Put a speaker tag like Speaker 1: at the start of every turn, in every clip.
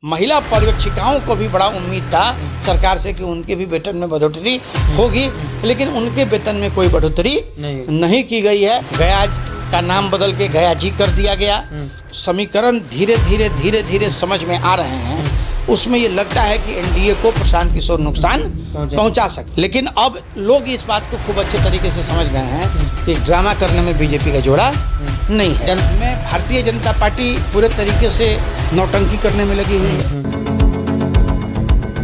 Speaker 1: महिला पर्यवेक्षिकाओं को भी बड़ा उम्मीद था सरकार से कि उनके भी वेतन में बढ़ोतरी होगी, लेकिन उनके वेतन में कोई बढ़ोतरी नहीं की गई है। गया का नाम बदल के गया जी कर दिया गया। समीकरण धीरे धीरे समझ में आ रहे हैं। उसमें ये लगता है कि एनडीए को प्रशांत किशोर नुकसान पहुंचा सकते, लेकिन अब लोग इस बात को खूब अच्छे तरीके से समझ गए हैं कि ड्रामा करने में बीजेपी का जोड़ा नहीं है। में भारतीय जनता पार्टी पूरे तरीके से नौटंकी करने में लगी हुई है।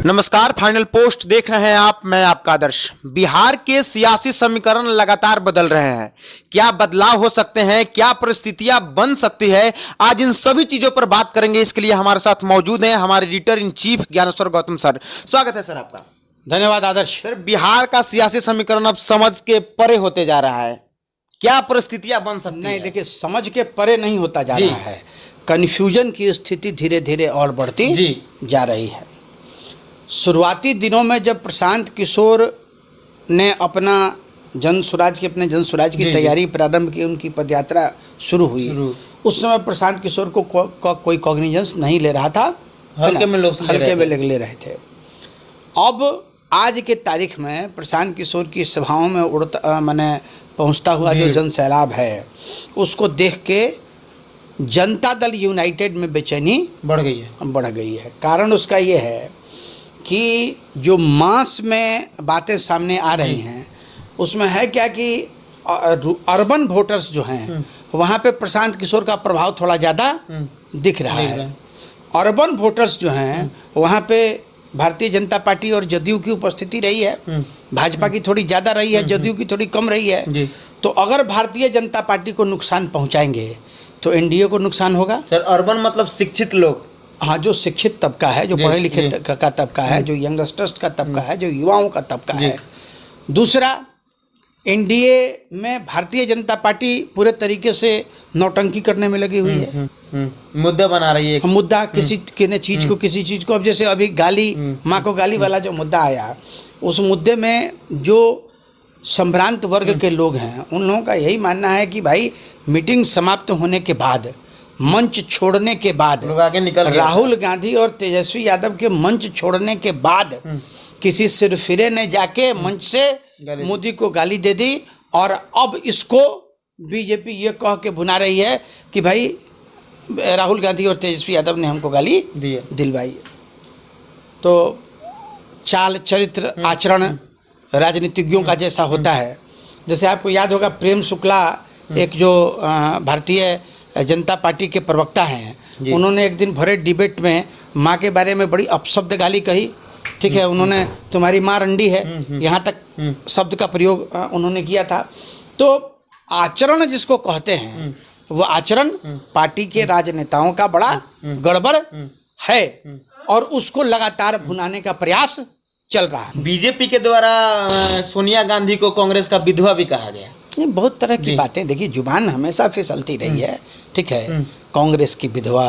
Speaker 2: नमस्कार, फाइनल पोस्ट देख रहे हैं आप, मैं आपका आदर्श। बिहार के सियासी समीकरण लगातार बदल रहे हैं। क्या बदलाव हो सकते हैं, क्या परिस्थितियां बन सकती है, आज इन सभी चीजों पर बात करेंगे। इसके लिए हमारे साथ मौजूद हैं हमारे editor in chief Dnyaneshwar Gautam sir. स्वागत है सर आपका।
Speaker 1: धन्यवाद आदर्श।
Speaker 2: सर, बिहार का सियासी समीकरण अब समझ के परे होते जा रहा है। क्या परिस्थितियां बन सकती
Speaker 1: नहीं, देखिए, समझ के परे नहीं होता जा रहा है। कन्फ्यूजन की स्थिति धीरे धीरे और बढ़ती जा रही है। शुरुआती दिनों में जब प्रशांत किशोर ने अपने जन स्वराज की तैयारी प्रारंभ की, उनकी पदयात्रा शुरू हुई, उस समय प्रशांत किशोर को कोई कॉग्निजेंस नहीं ले रहा था, हल्के में ले रहे थे। अब आज के तारीख में प्रशांत किशोर की सभाओं में पहुंचता हुआ जो जन सैलाब है, उसको देख के जनता दल यूनाइटेड में बेचैनी बढ़ गई है। कारण उसका ये है कि जो मास में बातें सामने आ रही हैं, उसमें है क्या कि अर्बन वोटर्स जो हैं वहाँ पे प्रशांत किशोर का प्रभाव थोड़ा ज़्यादा दिख रहा है। अर्बन वोटर्स जो हैं वहाँ पे भारतीय जनता पार्टी और जदयू की उपस्थिति रही है। भाजपा की थोड़ी ज़्यादा रही है, जदयू की थोड़ी कम रही है। तो अगर भारतीय जनता पार्टी को नुकसान पहुँचाएंगे तो एनडीए को नुकसान होगा।
Speaker 2: सर, अर्बन मतलब शिक्षित लोग।
Speaker 1: हाँ, जो शिक्षित तबका है, जो पढ़े लिखे का तबका है, जो यंगस्टर्स का तबका है, जो युवाओं का तबका है। दूसरा, एनडीए में भारतीय जनता पार्टी पूरे तरीके से नौटंकी करने में लगी हुई है।
Speaker 2: मुद्दा बना रही है,
Speaker 1: मुद्दा किसी चीज़ को। अब जैसे अभी गाली, माँ को गाली वाला जो मुद्दा आया, उस मुद्दे में जो संभ्रांत वर्ग के लोग हैं, उन लोगों का यही मानना है कि भाई मीटिंग समाप्त होने के बाद, मंच छोड़ने के बाद, राहुल गांधी और तेजस्वी यादव के मंच छोड़ने के बाद किसी सिरफिरे ने जाके मंच से मोदी को गाली दे दी, और अब इसको बीजेपी ये कह के भुना रही है कि भाई राहुल गांधी और तेजस्वी यादव ने हमको गाली दिलवाई। तो चाल चरित्र आचरण राजनीतिज्ञों का जैसा होता है। जैसे आपको याद होगा, प्रेम शुक्ला एक जो भारतीय जनता पार्टी के प्रवक्ता हैं, उन्होंने एक दिन भरे डिबेट में माँ के बारे में बड़ी अपशब्द गाली कही। ठीक है, उन्होंने तुम्हारी माँ रंडी है, यहाँ तक शब्द का प्रयोग उन्होंने किया था। तो आचरण जिसको कहते हैं, वो आचरण पार्टी के राजनेताओं का बड़ा गड़बड़ है, और उसको लगातार भुनाने का प्रयास चल रहा है।
Speaker 2: बीजेपी के द्वारा सोनिया गांधी को कांग्रेस का विधवा भी कहा गया।
Speaker 1: ये बहुत तरह की बातें, देखिए, जुबान हमेशा फिसलती रही है। ठीक है, कांग्रेस की विधवा,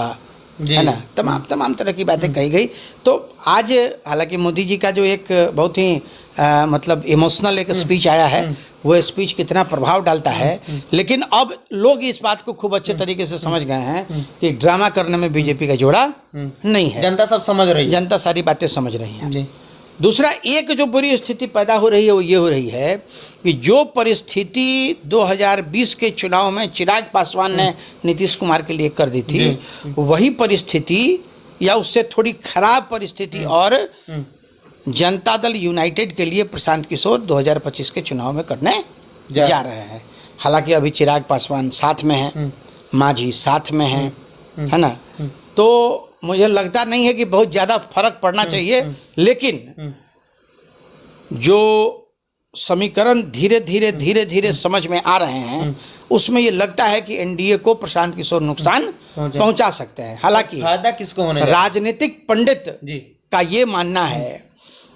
Speaker 1: है ना, तमाम तरह की बातें कही गई। तो आज हालांकि मोदी जी का जो एक बहुत ही मतलब इमोशनल एक स्पीच आया है, वो स्पीच कितना प्रभाव डालता है, लेकिन अब लोग इस बात को खूब अच्छे तरीके से समझ गए हैं कि ड्रामा करने में बीजेपी का जोड़ा नहीं है।
Speaker 2: जनता सब समझ रही है,
Speaker 1: जनता सारी बातें समझ रही है। दूसरा, एक जो बुरी स्थिति पैदा हो रही है, वो ये हो रही है कि जो परिस्थिति 2020 के चुनाव में चिराग पासवान ने नीतीश कुमार के लिए कर दी थी, वही परिस्थिति या उससे थोड़ी खराब परिस्थिति और जनता दल यूनाइटेड के लिए प्रशांत किशोर 2025 के चुनाव में करने जा रहे हैं। हालांकि अभी चिराग पासवान साथ में हैं, मांझी साथ में हैं, है ना, तो मुझे लगता नहीं है कि बहुत ज़्यादा फर्क पड़ना चाहिए। लेकिन जो समीकरण धीरे धीरे समझ में आ रहे हैं, उसमें ये लगता है कि एनडीए को प्रशांत किशोर नुकसान पहुंचा सकते हैं। हालांकि
Speaker 2: फायदा किसको होने,
Speaker 1: राजनीतिक पंडित का ये मानना है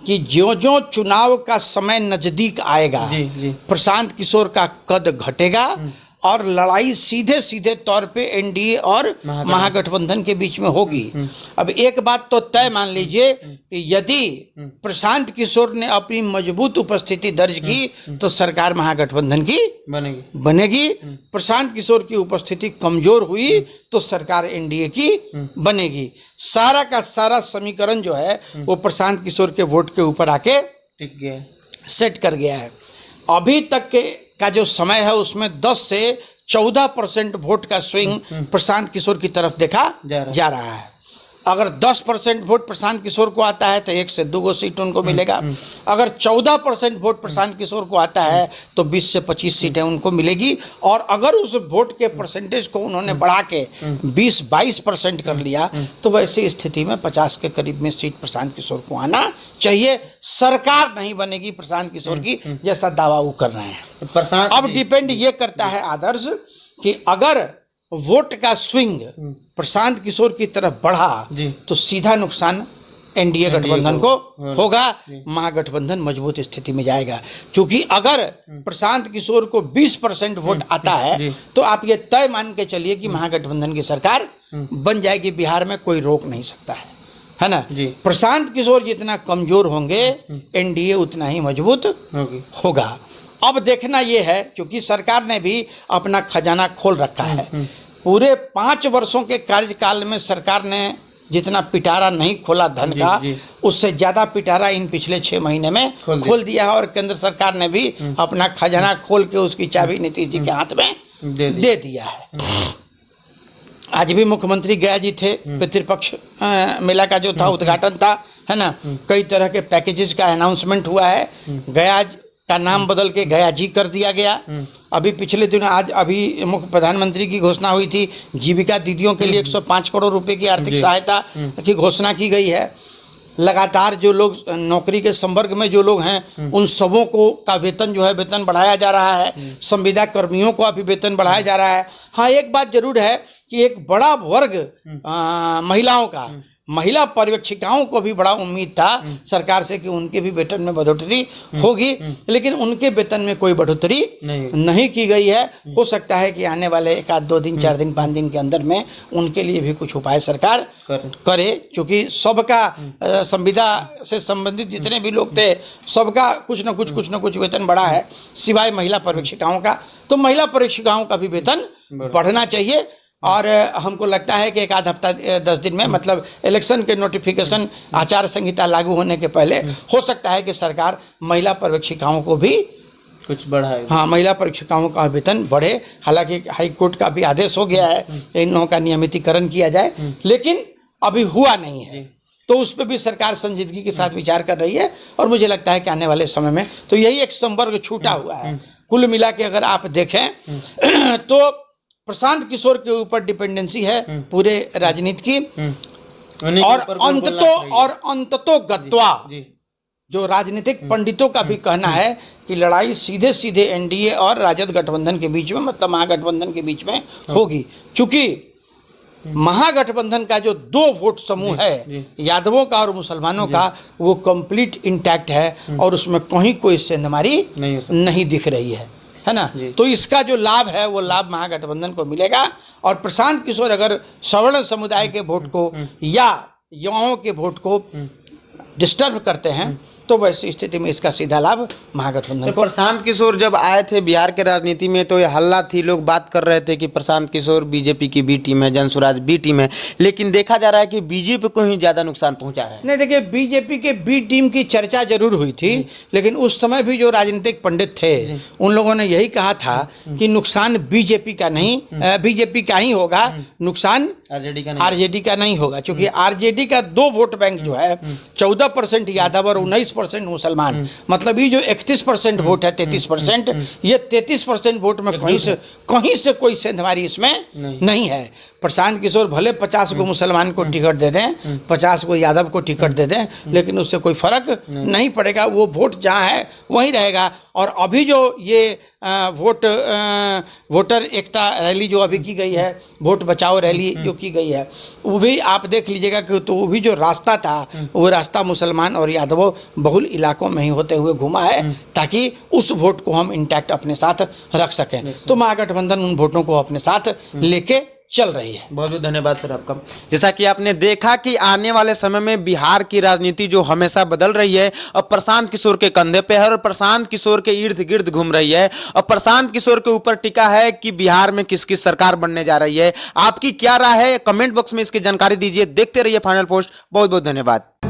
Speaker 1: कि ज्यों चुनाव का समय नजदीक आएगा, प्रशांत किशोर का कद घटेगा और लड़ाई सीधे सीधे तौर पे एनडीए और महागठबंधन के बीच में होगी। अब एक बात तो तय मान लीजिए कि यदि प्रशांत किशोर ने अपनी मजबूत उपस्थिति दर्ज की तो सरकार महागठबंधन की बनेगी। प्रशांत किशोर की उपस्थिति कमजोर हुई तो सरकार एनडीए की बनेगी। सारा का सारा समीकरण जो है वो प्रशांत किशोर के वोट के ऊपर आके
Speaker 2: टिक गया,
Speaker 1: सेट कर गया है। अभी तक का जो समय है उसमें 10 से 14% वोट का स्विंग प्रशांत किशोर की तरफ देखा जा रहा है। अगर 10% वोट प्रशांत किशोर को आता है तो 1 से 2 सीट उनको मिलेगा। अगर 14% वोट प्रशांत किशोर को आता है तो 20 से 25 सीटें उनको मिलेगी। और अगर उस वोट के परसेंटेज को उन्होंने बढ़ा के 20-22% कर लिया तो वैसी स्थिति में 50 के करीब में सीट प्रशांत किशोर को आना चाहिए। सरकार नहीं बनेगी प्रशांत किशोर की, जैसा दावा वो कर रहे हैं। अब डिपेंड ये करता है आदर्श कि अगर वोट का स्विंग प्रशांत किशोर की तरफ बढ़ा तो सीधा नुकसान एनडीए गठबंधन को होगा, महागठबंधन मजबूत स्थिति में जाएगा। क्योंकि अगर प्रशांत किशोर को 20% वोट आता है तो आप ये तय मान के चलिए कि महागठबंधन की सरकार बन जाएगी। बिहार में कोई रोक नहीं सकता है ना। प्रशांत किशोर जितना कमजोर होंगे एनडीए उतना ही मजबूत होगा। अब देखना ये है, क्योंकि सरकार ने भी अपना खजाना खोल रखा है। पूरे 5 वर्षों के कार्यकाल में सरकार ने जितना पिटारा नहीं खोला धन का, उससे ज़्यादा पिटारा इन पिछले 6 महीने में खोल दिया है। और केंद्र सरकार ने भी अपना खजाना खोल के उसकी चाबी नीतीश जी के हाथ में दे दिया है। आज भी मुख्यमंत्री गया जी थे, पितृपक्ष मेला का जो था उद्घाटन था, है ना। कई तरह के पैकेजेस का अनाउंसमेंट हुआ है। गया का नाम बदल के गया जी कर दिया गया। अभी पिछले दिनों आज अभी मुख्य प्रधानमंत्री की घोषणा हुई थी, जीविका दीदियों के लिए 105 करोड़ रुपए की आर्थिक सहायता की घोषणा की गई है। लगातार जो लोग नौकरी के संवर्ग में जो लोग हैं उन सबों को का वेतन जो है वेतन बढ़ाया जा रहा है। संविदा कर्मियों को अभी वेतन बढ़ाया जा रहा है। हाँ, एक बात जरूर है कि एक बड़ा वर्ग महिलाओं का, महिला पर्यवेक्षिकाओं को भी बड़ा उम्मीद था सरकार से कि उनके भी वेतन में बढ़ोतरी होगी, लेकिन उनके वेतन में कोई बढ़ोतरी नहीं की गई है। हो सकता है कि आने वाले 1-2 दिन 4 दिन 5 दिन के अंदर में उनके लिए भी कुछ उपाय सरकार करे। क्योंकि सबका संविदा से संबंधित जितने भी लोग थे सबका कुछ न कुछ वेतन बढ़ा है, सिवाय महिला पर्यवेक्षिकाओं का। तो महिला पर्यवेक्षिकाओं का भी वेतन बढ़ना चाहिए। और हमको लगता है कि 1 हफ्ता 10 दिन में, मतलब इलेक्शन के नोटिफिकेशन आचार संहिता लागू होने के पहले हो सकता है कि सरकार महिला पर्यवेक्षिकाओं को भी
Speaker 2: कुछ बढ़ाए।
Speaker 1: हाँ, महिला पर्यवेक्षिकाओं का वेतन बढ़े। हालांकि हाई कोर्ट का भी आदेश हो गया है इन लोगों का नियमितीकरण किया जाए, लेकिन अभी हुआ नहीं है। तो उस पर भी सरकार संजीदगी के साथ विचार कर रही है। और मुझे लगता है कि आने वाले समय में तो यही एक संवर्ग छूटा हुआ है। कुल मिला के अगर आप देखें तो प्रशांत किशोर के ऊपर डिपेंडेंसी है पूरे राजनीति की। और अंततो गत्वा जो राजनीतिक पंडितों का भी कहना है कि लड़ाई सीधे सीधे एनडीए और राजद गठबंधन के बीच में, मतलब महागठबंधन के बीच में होगी। चूंकि महागठबंधन का जो 2 वोट समूह है, यादवों का और मुसलमानों का, वो कंप्लीट इंटैक्ट है और उसमें कहीं कोई सेंधमारी नहीं दिख रही है ना। तो इसका जो लाभ है वो लाभ महागठबंधन को मिलेगा। और प्रशांत किशोर अगर सवर्ण समुदाय के वोट को या युवाओं के वोट को डिस्टर्ब करते हैं तो वैसी स्थिति में इसका सीधा लाभ महागठबंधन को।
Speaker 2: प्रशांत किशोर जब आए थे बिहार के राजनीति में तो ये हल्ला थी, लोग बात कर रहे थे कि प्रशांत किशोर बीजेपी की बी टीम है, जनसुराज बी टीम है। लेकिन देखा जा रहा है कि बीजेपी को ही ज़्यादा नुकसान पहुंचा रहा है।
Speaker 1: नहीं, देखिए, बीजेपी के बी टीम की चर्चा जरूर हुई थी, लेकिन उस समय भी जो राजनीतिक पंडित थे उन लोगों ने यही कहा था कि नुकसान बीजेपी का नहीं, बीजेपी का ही होगा, नुकसान आरजेडी का नहीं होगा। क्योंकि आरजेडी का 2 वोट बैंक जो है 14% यादव और 19% मुसलमान, मतलब ये जो 31% वोट है, 33%, ये 33% वोट में कहीं से कोई सेंधमारी इसमें नहीं है। प्रशांत किशोर भले 50 को मुसलमान को टिकट दे दें, 50 को यादव को टिकट दे दें, लेकिन उससे कोई फर्क नहीं पड़ेगा। वो वोट जहाँ है वहीं रहेगा। और अभी जो ये वोटर एकता रैली जो अभी की गई है, वोट बचाओ रैली जो की गई है, वो भी आप देख लीजिएगा कि तो वो भी जो रास्ता था, वो रास्ता मुसलमान और यादवों बहुल इलाकों में ही होते हुए घुमा है, ताकि उस वोट को हम इंटैक्ट अपने साथ रख सकें। तो महागठबंधन उन वोटों को अपने साथ लेके चल रही है।
Speaker 2: बहुत बहुत धन्यवाद सर आपका। जैसा कि आपने देखा कि आने वाले समय में बिहार की राजनीति जो हमेशा बदल रही है, अब प्रशांत किशोर के कंधे पे है और प्रशांत किशोर के इर्द गिर्द घूम रही है। अब प्रशांत किशोर के ऊपर टिका है कि बिहार में किसकी सरकार बनने जा रही है। आपकी क्या राय है, कमेंट बॉक्स में इसकी जानकारी दीजिए। देखते रहिए फाइनल पोस्ट। बहुत बहुत धन्यवाद।